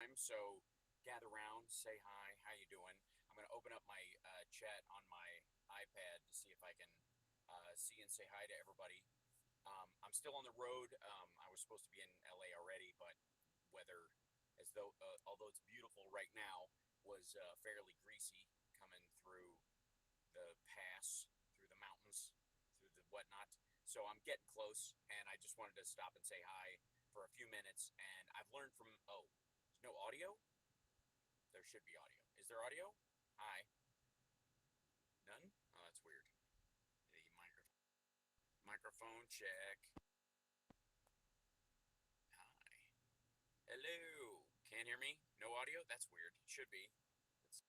time. So gather around, say hi, how you doing? I'm going to open up my chat on my iPad to see if I can see and say hi to everybody. I'm still on the road. I was supposed to be in LA already, but weather, as though although it's beautiful right now, was fairly greasy coming through the pass, through the mountains, through the whatnot. So I'm getting close, and I just wanted to stop and say hi for a few minutes. And I've learned from there's no audio. There should be audio. Is there audio? Hi. None. Oh, that's weird. The microphone check. Hi. Hello. Can't hear me? No audio? That's weird. It should be. Let's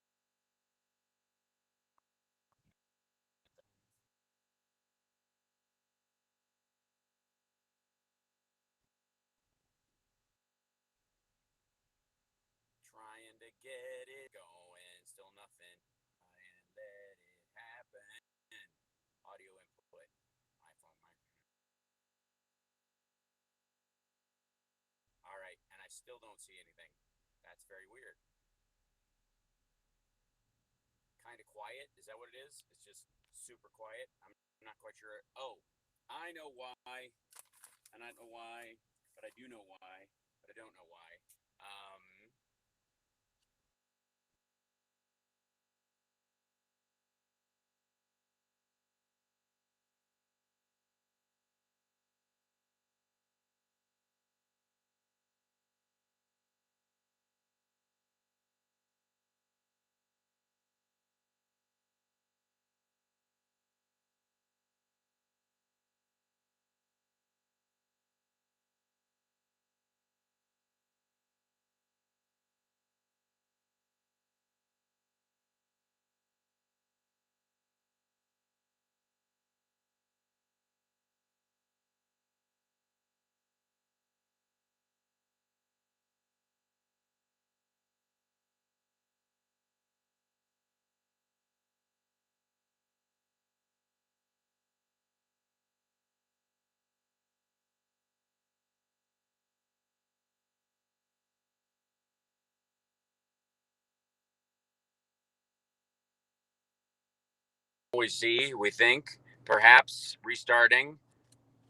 trying to get it going. Still nothing. Try and let it happen. Audio input. iPhone microphone. All right, and I still don't see anything. That's very weird. Kind of quiet. Is that what it is? It's just super quiet. I'm not quite sure. Oh, I know why, and I don't know why, but I do know why, but I don't know why. Um, always see. We think perhaps restarting,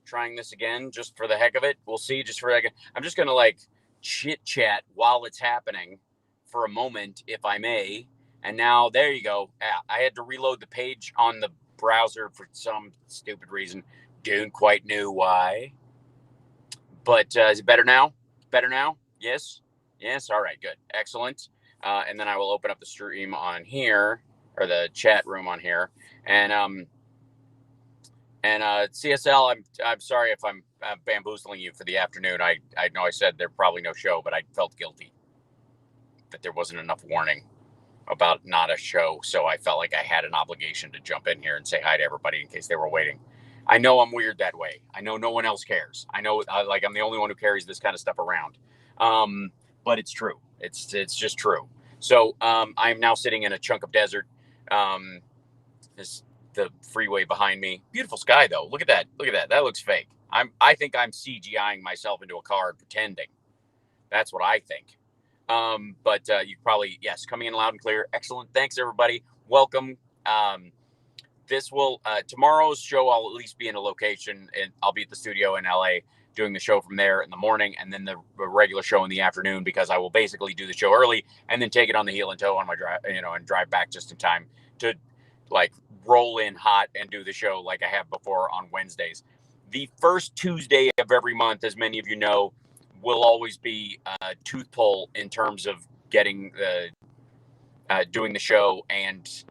trying this again just for the heck of it. We'll see. Just for I'm just gonna like chit chat while it's happening for a moment, if I may. And now there you go. I had to reload the page on the browser for some stupid reason. Don't quite know why. But is it better now? Better now? Yes. Yes. All right. Good. Excellent. And then I will open up the stream on here, or the chat room on here, and CSL, I'm sorry if I'm bamboozling you for the afternoon. I know I said there probably no show, but I felt guilty that there wasn't enough warning about not a show, so I felt like I had an obligation to jump in here and say hi to everybody in case they were waiting. I know I'm weird that way. I know no one else cares. I know like I'm the only one who carries this kind of stuff around. But it's true. It's just true. So I'm now sitting in a chunk of desert. Um, this the freeway behind me. Beautiful sky though. Look at that. Look at that. That looks fake. I think I'm CGIing myself into a car and pretending. That's what I think. But you probably, yes, coming in loud and clear. Excellent. Thanks everybody. Welcome. This will tomorrow's show. I'll at least be in a location, and I'll be at the studio in LA doing the show from there in the morning, and then the regular show in the afternoon, because I will basically do the show early and then take it on the heel and toe on my drive, and drive back just in time to like roll in hot and do the show like I have before on Wednesdays. The first Tuesday of every month, as many of you know, will always be a tooth pull in terms of getting doing the show, and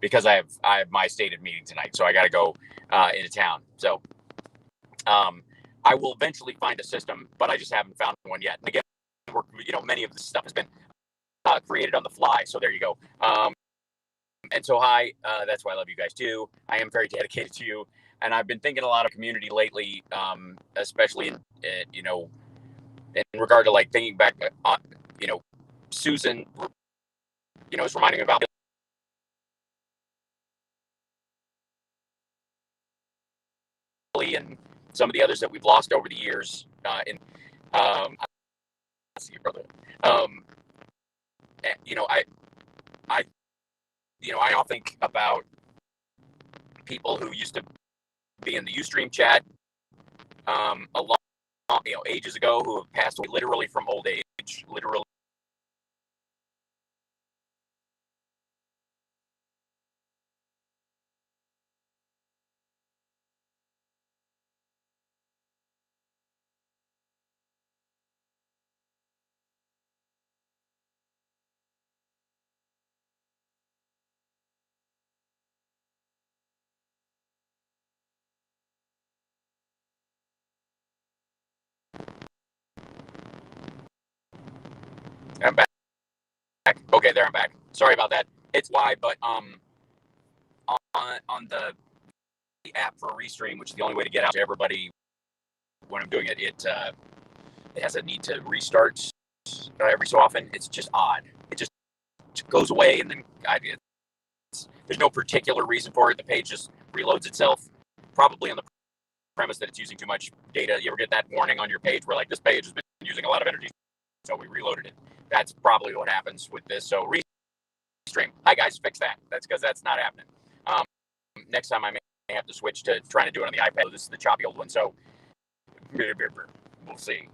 because I have my stated meeting tonight, so I got to go into town. So I will eventually find a system, but I just haven't found one yet. And again, many of this stuff has been created on the fly. So there you go. And so hi, that's why I love you guys too. I am very dedicated to you, and I've been thinking a lot of community lately, especially in regard to like thinking back on Susan, is reminding me about Billy and some of the others that we've lost over the years. And see you, brother. Um, I, I often think about people who used to be in the Ustream chat, a long, ages ago, who have passed away literally from old age, literally. I'm back. Okay, there I'm back. Sorry about that. It's why, but on the app for Restream, which is the only way to get out to everybody when I'm doing it, it has a need to restart every so often. It's just odd. It just goes away, and then there's no particular reason for it. The page just reloads itself, probably on the premise that it's using too much data. You ever get that warning on your page where, like, this page has been using a lot of energy, so we reloaded it? That's probably what happens with this. So Restream, hi guys, fix that. That's because that's not happening. Next time I may have to switch to trying to do it on the iPad. This is the choppy old one, so we'll see.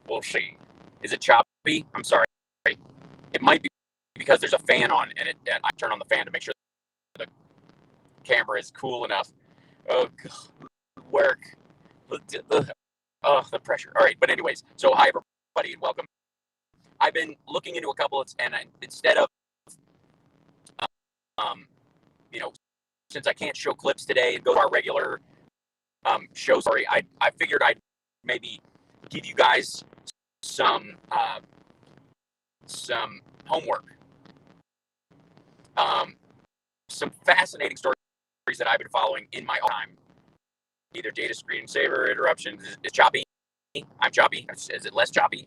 We'll see. Is it choppy? I'm sorry. It might be because there's a fan on, and I turn on the fan to make sure the camera is cool enough. Oh, God. Work. Oh, the pressure. All right, but anyways, so hi everybody and welcome. I've been looking into a couple, and instead of, since I can't show clips today and go to our regular show, sorry, I figured I'd maybe give you guys some homework, some fascinating stories that I've been following in my time. Either data screensaver interruptions. Is choppy? I'm choppy. Is it less choppy?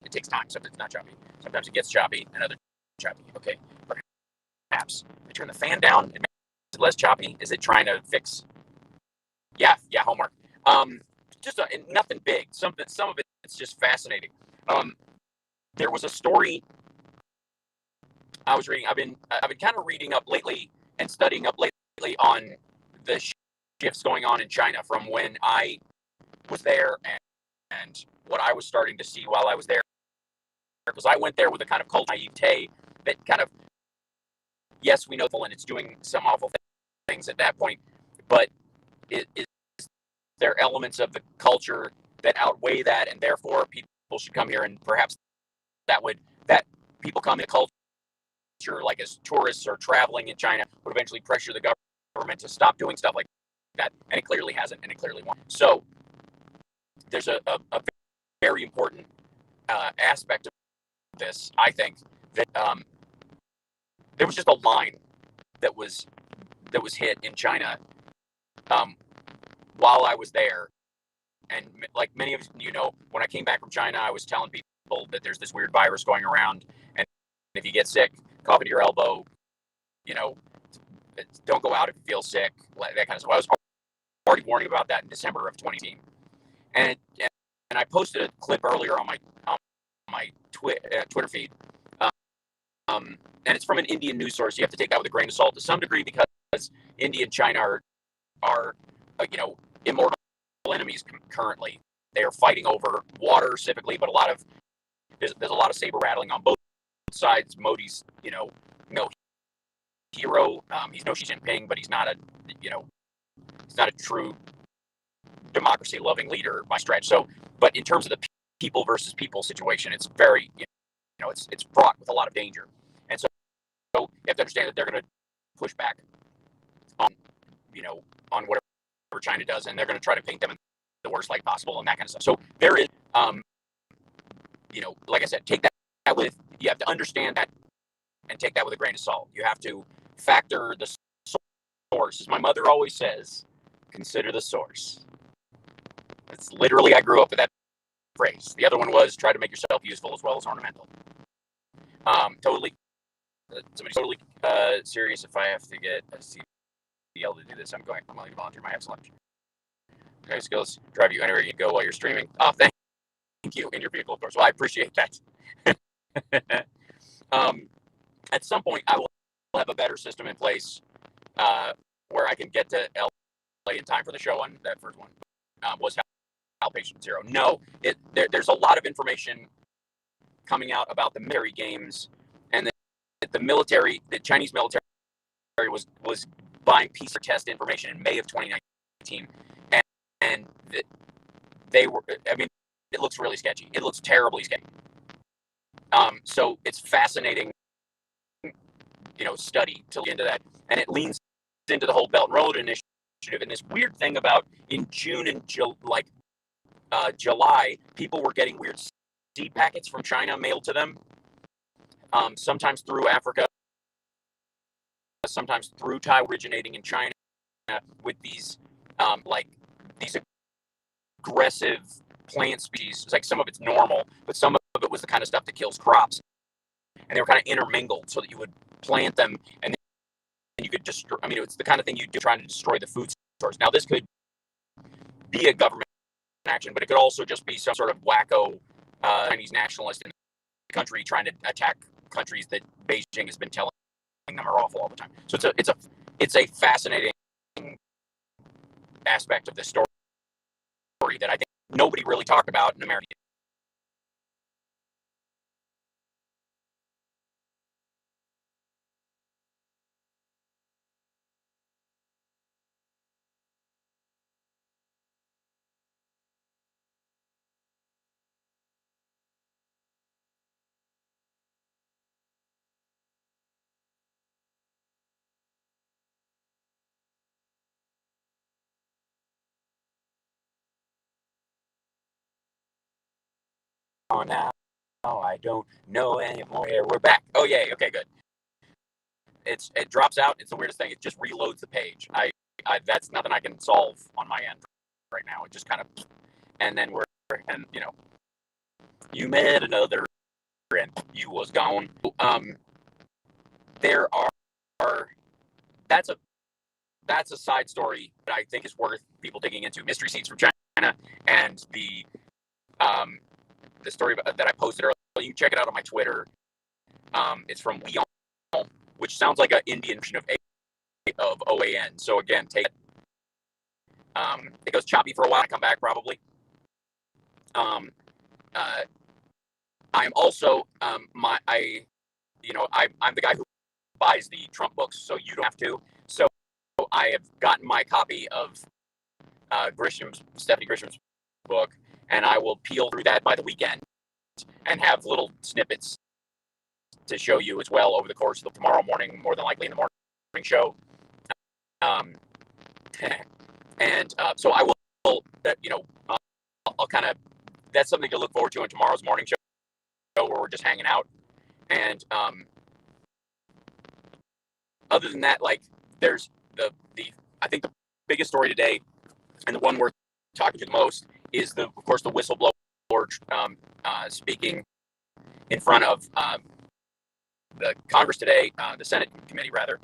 It takes time. Sometimes it's not choppy. Sometimes it gets choppy, and other choppy. Okay, perhaps I turn the fan down. It makes it less choppy. Is it trying to fix? Yeah, homework. Just nothing big. Some of it's just fascinating. There was a story I was reading. I've been kind of reading up lately and studying up lately on the shifts going on in China from when I was there and what I was starting to see while I was there. Because I went there with a kind of cultural naivete that kind of, yes, we know and it's doing some awful things at that point, but is there elements of the culture that outweigh that, and therefore people should come here, and perhaps that people come in culture, like as tourists or traveling in China, would eventually pressure the government to stop doing stuff like that, and it clearly hasn't, and it clearly won't. So there's a very important aspect of this, I think, that there was just a line that was hit in China while I was there, and like many of you know, when I came back from China, I was telling people that there's this weird virus going around, and if you get sick, cough into your elbow, don't go out if you feel sick, that kind of stuff. I was already warning about that in December of 2018, and I posted a clip earlier on my Twitter feed, and it's from an Indian news source. You have to take that with a grain of salt to some degree because India and China are immortal enemies currently. They are fighting over water specifically, but there's a lot of saber rattling on both sides. Modi's no hero. He's no Xi Jinping, but he's not a true democracy loving leader by stretch. So, but in terms of the people versus people situation, it's very it's fraught with a lot of danger, and so you have to understand that they're going to push back on whatever China does, and they're going to try to paint them in the worst light possible and that kind of stuff. So there is, like I said, you have to understand that and take that with a grain of salt. You have to factor the source. As my mother always says, consider the source. It's literally, I grew up with that phrase. The other one was try to make yourself useful as well as ornamental. Somebody's totally serious. If I have to get a CDL to do this, I'm willing to volunteer my excellent. Okay, skills drive you anywhere you go while you're streaming. Oh, you in your vehicle, of course. Well, I appreciate that. At some point, I will have a better system in place where I can get to LA in time for the show on that first one. Was How Patient Zero. No, there's a lot of information coming out about the military games, and the military, the Chinese military was buying piece of test information in May of 2019, and they were, I mean, it looks really sketchy. It looks terribly sketchy. So it's fascinating, study to look into that, and it leans into the whole Belt and Road Initiative. And this weird thing about in June and July, people were getting weird seed packets from China mailed to them, sometimes through Africa, sometimes through Taiwan, originating in China, with these these aggressive plant species. It's like some of it's normal, but some of it was the kind of stuff that kills crops, and they were kind of intermingled so that you would plant them and then you could destroy. I mean, it's the kind of thing you do trying to destroy the food source. Now, this could be a government action, but it could also just be some sort of wacko Chinese nationalist in the country trying to attack countries that Beijing has been telling them are awful all the time. So it's a fascinating aspect of this story that I think nobody really talked about in America. Oh, now I don't know anymore. We're back. Oh, yay. Okay, good. It drops out. It's the weirdest thing. It just reloads the page. That's nothing I can solve on my end right now. It just kind of, and then you met another and you was gone. There are that's a side story that I think is worth people digging into. Mystery seeds from China, and the story that I posted earlier. You can check it out on my Twitter. It's from Leon, which sounds like an Indian version of OAN. So again, take it. It goes choppy for a while. I come back probably. I'm also I'm the guy who buys the Trump books, so you don't have to. So I have gotten my copy of Stephanie Grisham's book, and I will peel through that by the weekend and have little snippets to show you as well over the course of tomorrow morning, more than likely in the morning show. So I will, I'll kind of, that's something to look forward to in tomorrow's morning show where we're just hanging out. And other than that, there's I think the biggest story today, and the one we're talking to the most, is of course the whistleblower speaking in front of the Congress today, the Senate committee rather,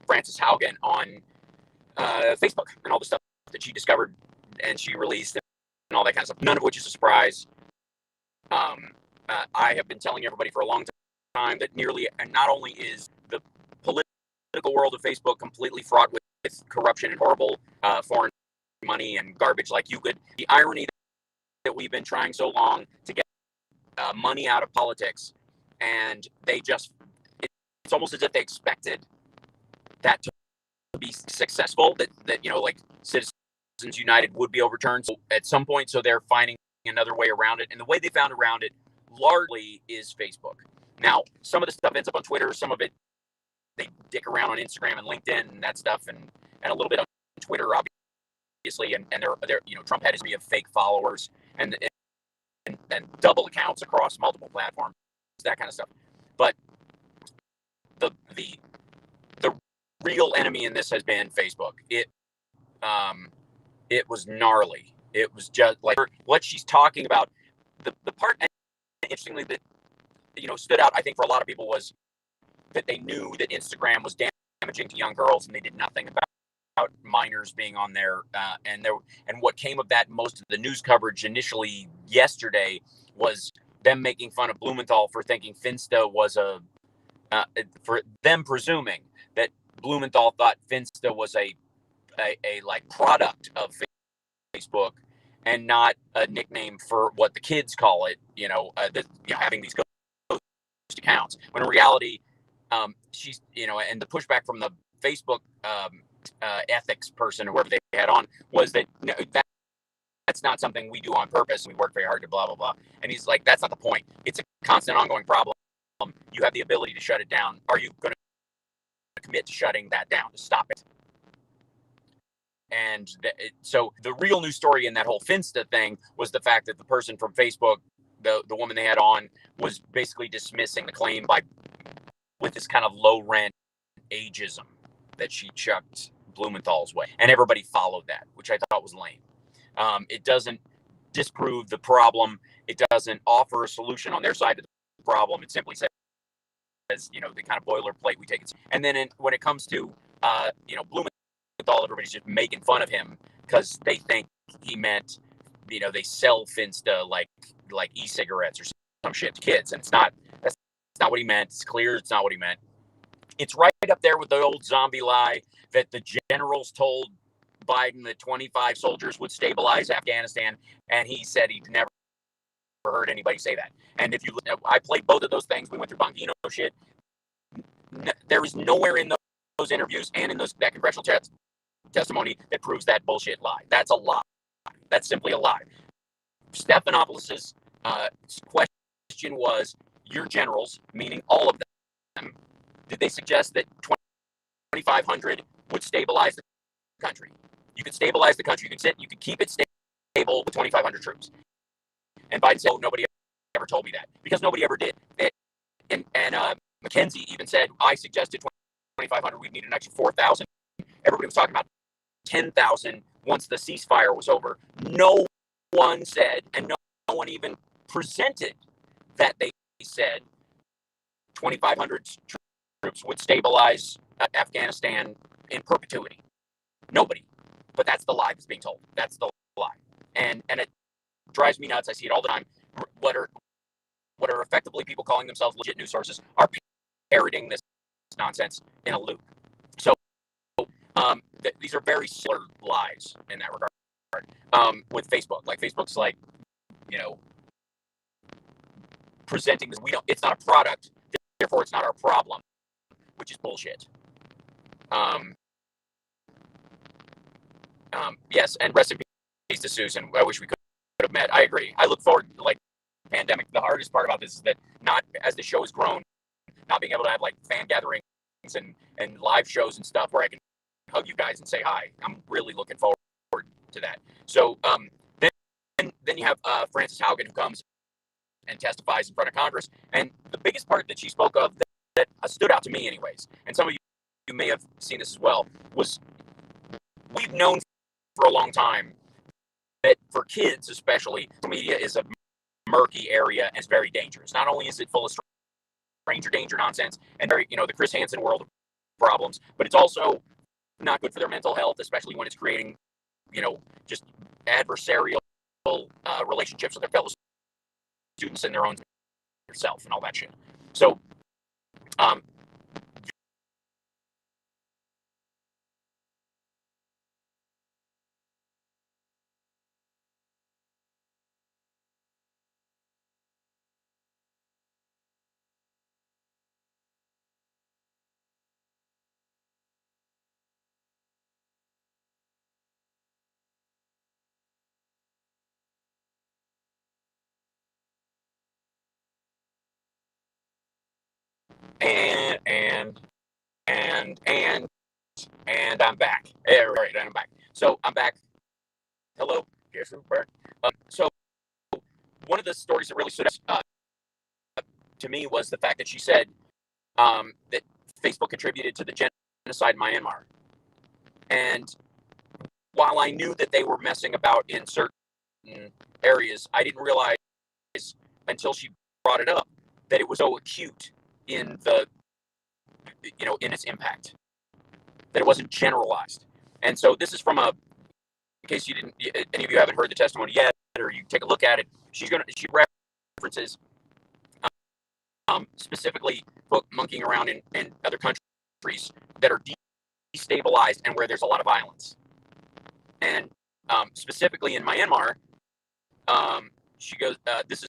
Frances Haugen on Facebook and all the stuff that she discovered and she released and all that kind of stuff. None of which is a surprise. I have been telling everybody for a long time that not only is the political world of Facebook completely fraught with corruption and horrible foreign money and garbage like you could. The irony that we've been trying so long to get money out of politics, and it's almost as if they expected that to be successful, that Citizens United would be overturned at some point, so they're finding another way around it, and the way they found around it largely is Facebook. Now, some of the stuff ends up on Twitter, some of it they dick around on Instagram and LinkedIn and that stuff, and a little bit on Twitter, obviously, and they're Trump had his history of fake followers and double accounts across multiple platforms, that kind of stuff. But the real enemy in this has been Facebook. It was gnarly. It was just like what she's talking about. The part, interestingly, that stood out, I think, for a lot of people was that they knew that Instagram was damaging to young girls, and they did nothing about minors being on there, and what came of that. Most of the news coverage initially yesterday was them making fun of Blumenthal for thinking Finsta was for them presuming that Blumenthal thought Finsta was a like product of Facebook and not a nickname for what the kids call it. Having these ghost accounts, when in reality, she's and the pushback from the Facebook ethics person or whoever they had on was that that's not something we do on purpose. We work very hard to blah blah blah. And he's like, that's not the point. It's a constant, ongoing problem. You have the ability to shut it down. Are you going to commit to shutting that down, to stop it? And so the real news story in that whole Finsta thing was the fact that the person from Facebook, the woman they had on, was basically dismissing the claim with this kind of low rent ageism that she chucked Blumenthal's way, and everybody followed that, which I thought was lame. It doesn't disprove the problem. It doesn't offer a solution on their side of the problem. It simply says, the kind of boilerplate we take it. And then when it comes to, Blumenthal, everybody's just making fun of him because they think he meant, they sell Finsta like e-cigarettes or some shit to kids. And that's not what he meant. It's clear it's not what he meant. It's right up there with the old zombie lie that the generals told Biden that 25 soldiers would stabilize Afghanistan, and he said he'd never heard anybody say that. And if I played both of those things. We went through Bongino shit. There is nowhere in those interviews and in that congressional testimony that proves that bullshit lie. That's a lie. That's simply a lie. Stephanopoulos' question was, your generals, meaning all of them, did they suggest that 2,500 would stabilize the country? You could stabilize the country. You could keep it stable with 2,500 troops. And Biden said, nobody ever told me that, because nobody ever did. And McKenzie even said, I suggested 2,500. We need an extra 4,000. Everybody was talking about 10,000 once the ceasefire was over. No one said, and no one even presented that they said 2,500 troops would stabilize Afghanistan in perpetuity. Nobody. But that's the lie that's being told. That's the lie. And it drives me nuts. I see it all the time. What are effectively people calling themselves legit news sources are parroting this nonsense in a loop. So these are very similar lies in that regard. With Facebook, Facebook's presenting this. It's not a product, therefore it's not our problem, which is bullshit. Yes, and rest in peace to Susan. I wish we could have met. I agree. I look forward to pandemic. The hardest part about this is that not as the show has grown, not being able to have fan gatherings and live shows and stuff where I can hug you guys and say hi. I'm really looking forward to that. So then you have Frances Haugen, who comes and testifies in front of Congress. And the biggest part that she spoke of that stood out to me anyways, and some of you may have seen this as well, was we've known for a long time that for kids especially, social media is a murky area and it's very dangerous. Not only is it full of stranger danger nonsense and very, the Chris Hansen world of problems, but it's also not good for their mental health, especially when it's creating, just adversarial relationships with their fellow students and their own self and all that shit. So, and I'm back. All right, and I'm back. So I'm back. Hello, Jason Bird. So one of the stories that really stood out to me was the fact that she said that Facebook contributed to the genocide in Myanmar. And while I knew that they were messing about in certain areas, I didn't realize until she brought it up that it was so acute in in its impact, that it wasn't generalized. And so this is from in case any of you haven't heard the testimony yet, or you take a look at it, she references specifically monkeying around in other countries that are destabilized and where there's a lot of violence. And specifically in Myanmar, she goes, this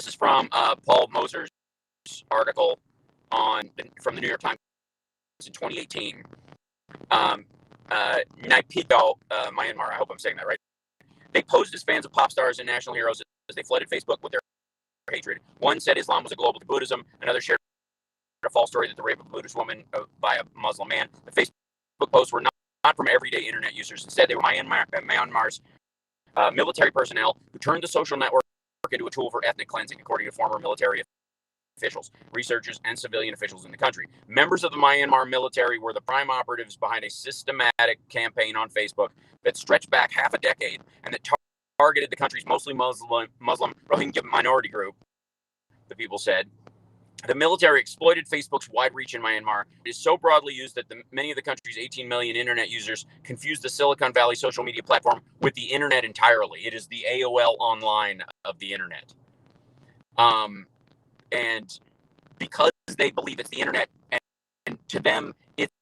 is from Paul Moser's article from the New York Times in 2018. Naypyidaw, Myanmar, I hope I'm saying that right. They posed as fans of pop stars and national heroes as they flooded Facebook with their hatred. One said Islam was a global to Buddhism. Another shared a false story that the rape of a Buddhist woman by a Muslim man. The Facebook posts were not from everyday internet users. Instead, they were Myanmar's military personnel who turned the social network into a tool for ethnic cleansing, according to former military officials, researchers, and civilian officials in the country. Members of the Myanmar military were the prime operatives behind a systematic campaign on Facebook that stretched back half a decade and that targeted the country's mostly Muslim Rohingya minority group, the people said. The military exploited Facebook's wide reach in Myanmar. It is so broadly used that many of the country's 18 million internet users confuse the Silicon Valley social media platform with the internet entirely. It is the AOL online of the internet. And because they believe it's the internet, and to them, it's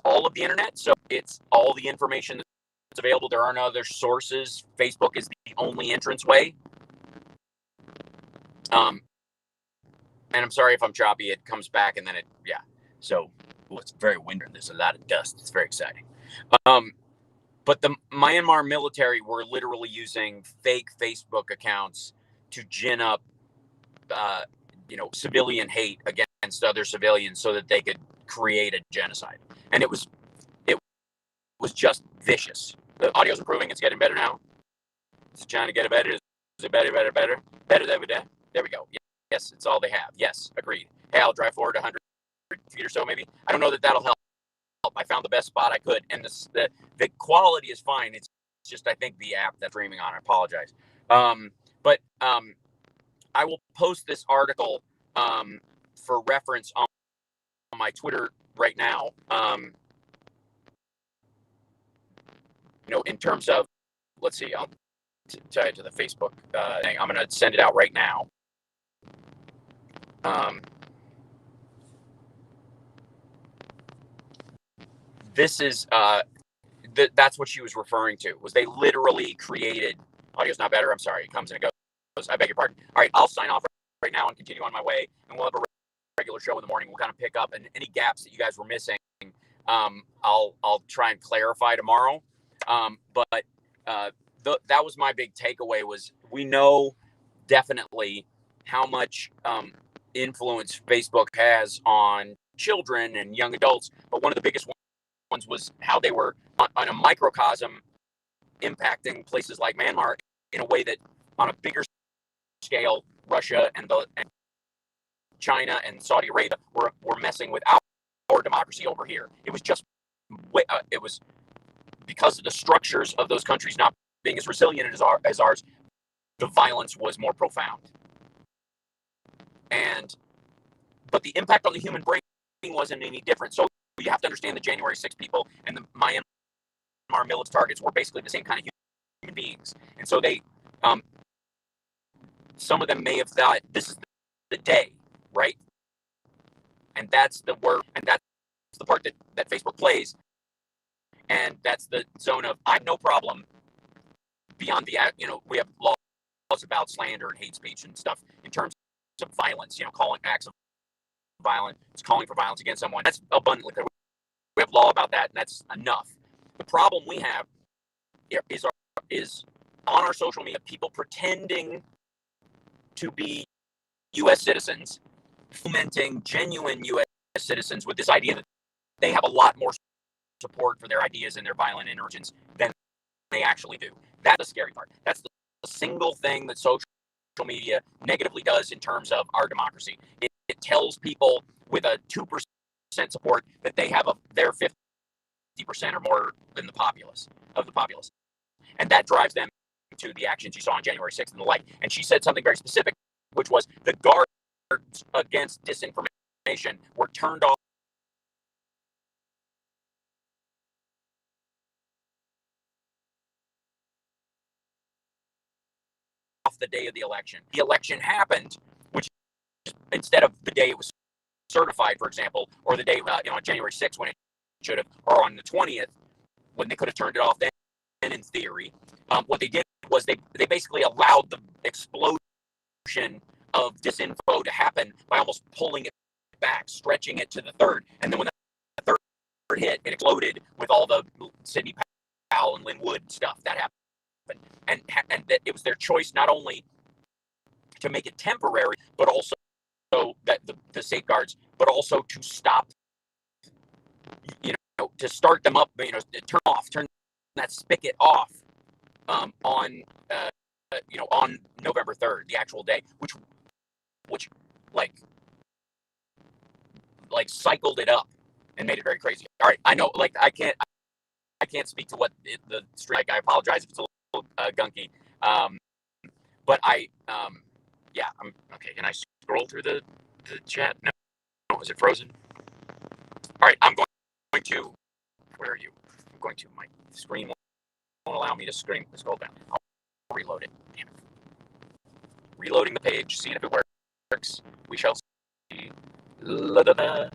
all of the internet, so it's all the information that's available. There are no other sources. Facebook is the only entranceway. And I'm sorry if I'm choppy. It comes back and then So, it's very windy. There's a lot of dust. It's very exciting. But the Myanmar military were literally using fake Facebook accounts to gin up, civilian hate against other civilians so that they could create a genocide. And it was just vicious. The audio's improving. It's getting better now. It's trying to get better. Is it better? There we go. Yes, it's all they have. Yes, agreed. Hey, I'll drive forward 100 feet or so, maybe. I don't know that that'll help. I found the best spot I could, and the quality is fine. It's just, I think, the app that's streaming on. I apologize. But I will post this article for reference on my Twitter right now. In terms of, let's see, I'll tie it to the Facebook thing. I'm going to send it out right now. This is that's what she was referring to. Was they literally created? Audio's not better. I'm sorry. It comes and it goes. I beg your pardon. All right, I'll sign off right now and continue on my way, and we'll have a regular show in the morning. We'll kind of pick up, and any gaps that you guys were missing, I'll try and clarify tomorrow. But that was my big takeaway. Was we know definitely how much influence Facebook has on children and young adults, but one of the biggest ones was how they were on a microcosm impacting places like Myanmar in a way that on a bigger scale, Russia and China and Saudi Arabia were messing with our democracy over here. It was just it was because of the structures of those countries not being as resilient as ours, the violence was more profound. But the impact on the human brain wasn't any different. So you have to understand the January 6 people and the Myanmar military targets were basically the same kind of human beings. And so they, some of them may have thought this is the day, right? And that's the word, and that's the part that Facebook plays. And that's the zone of, I have no problem beyond we have laws about slander and hate speech and stuff in terms of violence, calling acts of violence, calling for violence against someone. That's abundantly clear. We have law about that, and that's enough. The problem we have is on our social media, people pretending to be U.S. citizens, fomenting genuine U.S. citizens with this idea that they have a lot more support for their ideas and their violent intentions than they actually do. That's the scary part. That's the single thing that social media negatively does in terms of our democracy. It tells people with a 2% support that they have their 50% or more than the populace. And that drives them to the actions you saw on January 6th and the like. And she said something very specific, which was the guards against disinformation were turned off the day of the election. The election happened, which instead of the day it was certified, for example, or the day on January 6th when it should have, or on the 20th when they could have turned it off then, in theory, what they did was they basically allowed the explosion of disinfo to happen by almost pulling it back, stretching it to the 3rd, and then when the 3rd hit, it exploded with all the Sidney Powell and Lynn Wood stuff that happened, and that it was their choice not only to make it temporary, but also so that the safeguards, but also to stop, to start them up, turn that spigot off on November 3rd, the actual day, which like cycled it up and made it very crazy. All right, I know, I can't speak to what the stream. I apologize if it's a little gunky, but yeah, I'm okay. Can I scroll through the chat? No, is it frozen? All right, I'm going to. Where are you? I'm going to. My screen won't allow me to scroll down. I'll reload it. Damn it. Reloading the page, seeing if it works. We shall see. La-da-da.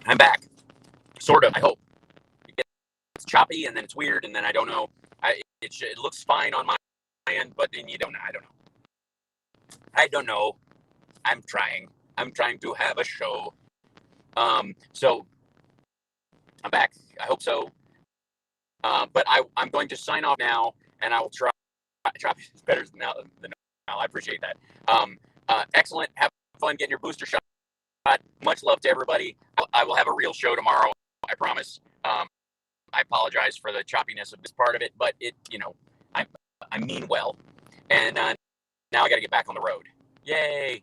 I'm back. Sort of, I hope. It's choppy, and then it's weird, and then I don't know. It looks fine on my end, but then you don't know. I don't know. I'm trying to have a show. So I'm back. I hope so. But I'm going to sign off now, and I will try. It's better than now. I appreciate that. Excellent. Have fun getting your booster shot. Much love to everybody. I will have a real show tomorrow. I promise. I apologize for the choppiness of this part of it, but I mean well. And now I got to get back on the road. Yay!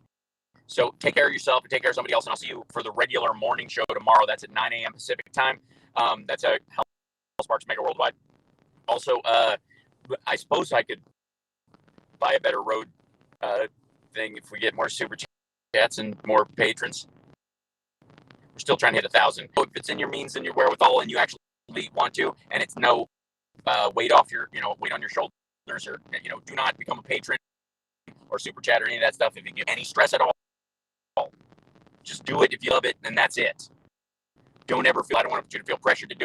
So take care of yourself and take care of somebody else, and I'll see you for the regular morning show tomorrow. That's at 9 a.m. Pacific time. That's a Sparks Megaworldwide. Also, I suppose I could buy a better road thing if we get more super chats and more patrons. We're still trying to hit 1,000. If it's in your means and your wherewithal, and you actually want to, and it's no weight off your, weight on your shoulders, or do not become a patron or super chat or any of that stuff if you get any stress at all. Just do it if you love it, and that's it. Don't ever feel. I don't want you to feel pressured to do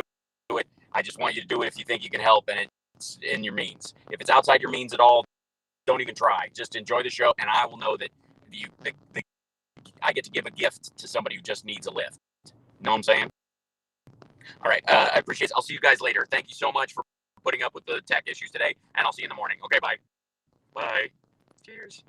it. I just want you to do it if you think you can help, and it's in your means. If it's outside your means at all, don't even try. Just enjoy the show, and I will know that I get to give a gift to somebody who just needs a lift. Know what I'm saying? All right. I appreciate it. I'll see you guys later. Thank you so much for putting up with the tech issues today, and I'll see you in the morning. Okay, bye. Bye. Cheers.